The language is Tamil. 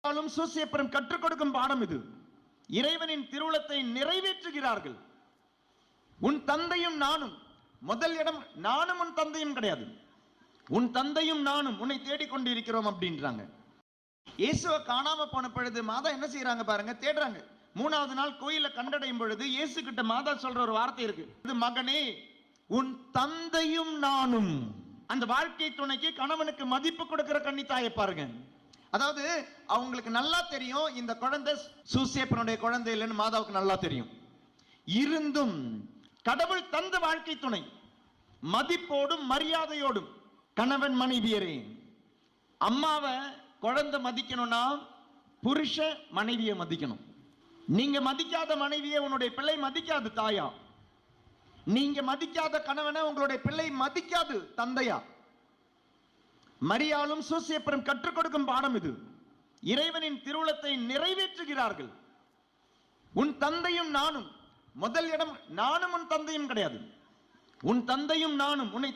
சூசேப்பரும் கற்றுக் கொடுக்கும் பாடம் இது. இறைவனின் திருவுளத்தை நிறைவேற்றுகிறார்கள். உன் தந்தையும் நானும், முதல் இடம் நானும் உன் தந்தையும் கிடையாது, உன் தந்தையும் நானும் உன்னை தேடிக்கொண்டிருக்கிறோம் அப்படின்றாங்க. இயேசுவை காணாம போன பொழுது மாதா என்ன செய்யறாங்க பாருங்க, தேடுறாங்க. 3வது நாள் கோயில கண்டடையும் பொழுது இயேசு கிட்ட மாதா சொல்ற ஒரு வார்த்தை இருக்கு, மகனே உன் தந்தையும் நானும். அந்த வாழ்க்கை துணைக்கு கணவனுக்கு மதிப்பு கொடுக்கிற கன்னித்தாயை பாருங்க. அதாவது அவங்களுக்கு நல்லா தெரியும் இந்த குழந்தை சூசேப்பனுடைய குழந்தை இல்லைன்னு மாதாவுக்கு நல்லா தெரியும். இருந்தும் கடவுள் தந்த வாழ்க்கை துணை மதிப்போடும் மரியாதையோடும், கணவன் மனைவியரே, அம்மாவை குழந்தை மதிக்கணும்னா புருஷ மனைவியை மதிக்கணும். நீங்க மதிக்காத மனைவியை உன்னுடைய பிள்ளை மதிக்காது தாயா, நீங்க மதிக்காத கணவனை உங்களுடைய பிள்ளை மதிக்காது தந்தையா. மரியாளும் சூசேப்பரும் கற்றுக் கொடுக்கும் பாடம் இது. இறைவனின் திருவுளத்தை நிறைவேற்றுகிறார்கள். உன் தந்தையும் நானும், முதல் இடம் நானும் உன் தந்தையும் கிடையாது, உன் தந்தையும் நானும் உன்னை